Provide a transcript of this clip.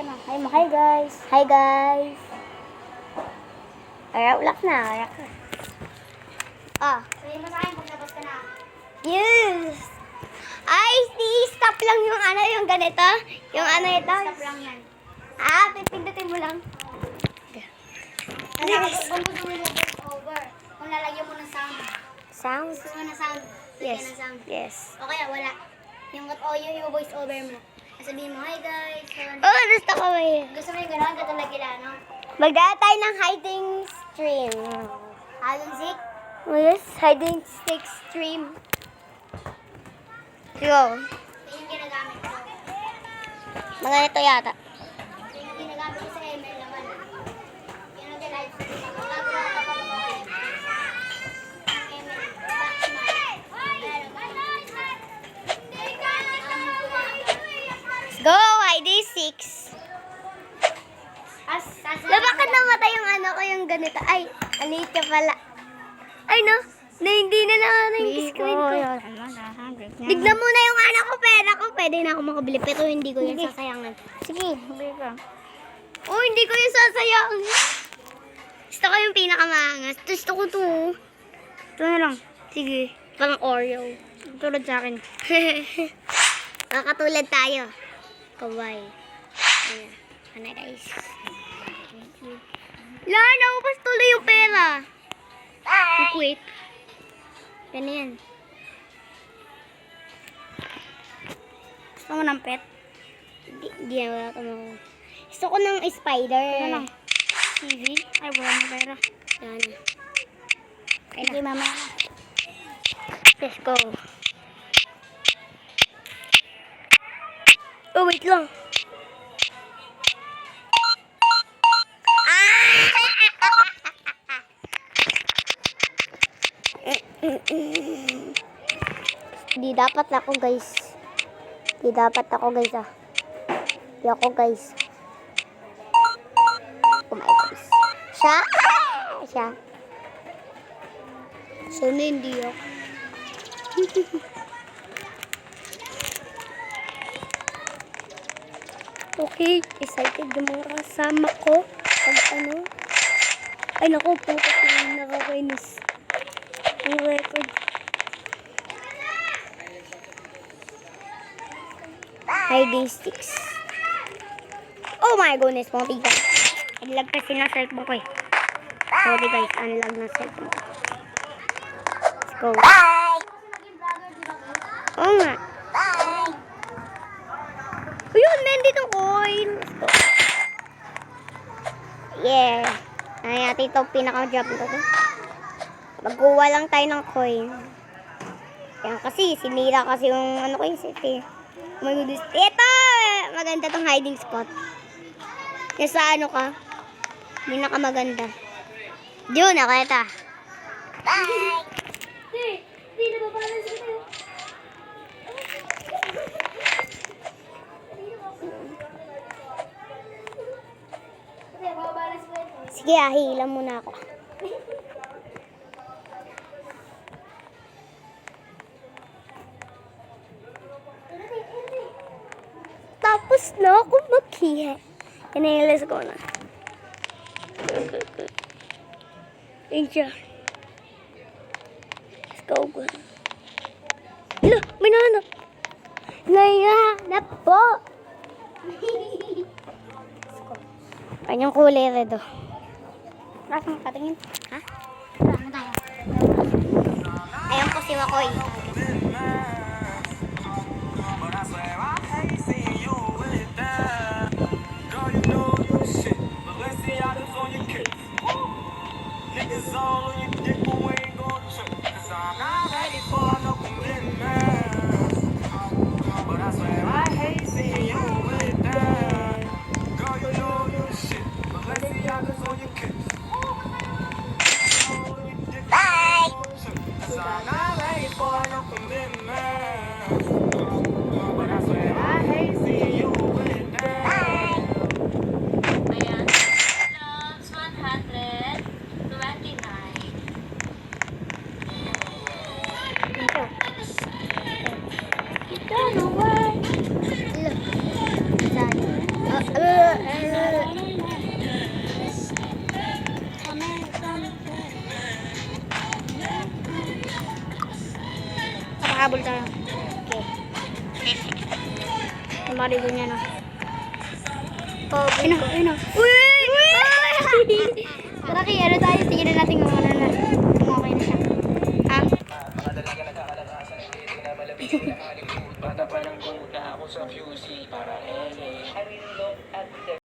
na. Hi guys. Hi guys. Ulak na. Sabihin mo sa akin pag tapos ka na. Yes. Ay, stop lang yung ganito. Yung ito. Stop lang yan. Pipindutin mo lang. Yes. Kung gusto mo yung voice over, kung lalagyan mo ng sound. Sound? Gusto mo ng sound? Yes. Lagyan ng sound. Yes. O kaya wala. Yung voice over mo. Sabihin mo, hi guys. Gusto ko may. Gusto mo yung gano'n? Katulad kila, no? Magdala tayo ng hiding stream. Halong zik? Yes, hiding stick stream. Go. Yan yung ginagamit ko. Mga ito yata. Yan yung ginagamit ko sa ML naman. Yan ang live stream. Magagawa ka pa mga ang ML. Let's go, hiding six. Bakit namatay yung yung ganito? Ay, alit ka pala. Ay no, hindi na yung screen ko. Tignan mo na yung pera ko. Pwede na ako makabili, pero hindi ko yan sasayangan. Sige, bili ka. Hindi ko yung sasayangan. Gusto ko yung pinakamaangas. Gusto ko to. Ito na lang. Sige, pang Oreo. Tulad sa akin. Kakatulad tayo. Kawai. Ayan. Ano guys? Naubos tuloy yung pera. Wait. Yan yan. Gusto mo ng pet? Hindi na wala ko. Gusto ko ng spider. Ano lang? TV? Ay, wala na pera. Yan. Sige, mama. Let's go. Wait lang. Di dapat ako guys. Di ako guys. Oh my gosh. Siya. Sana hindi ako. Okay, excited yung mga kasama ko. Pag Ay naku, puto ko yung nakakainis. Ang record. Hiding sticks. Oh my goodness, mga tiga. Naglag kasi na cellphone ko eh. Sorry guys, unlag na cellphone ko. Let's go. Oo nga. Ayun, men, dito coin. Let's go. Yeah. Ay, natin ito pinaka-drop nito. Magkuha lang tayo ng coin. Yan kasi, sinira kasi yung ko yung set eh. Ito! Maganda tong hiding spot. Yan sa ka? Hindi nakamaganda. Diyon, ako ito. Bye! Hindi na babalas ko tayo. Sige, hilang muna ako. Tapos na ako mag-hiya. Let's go na. Thank you. Let's go. Hala, may nahanap. Nahanap po. Kanyang kulay red. Rasang katingin. Ha? Ano tayo? Ayan po si Wakoy. Bye! Habol tayo. Okay. Yung marigo niya, no? Oh, Ayun na, ayun na. Uy! Tara, Ki, ano tayo? Tingnan natin kung ano na. Kung okay na siya. Ha? Bata pa lang kung na ako sa fusing.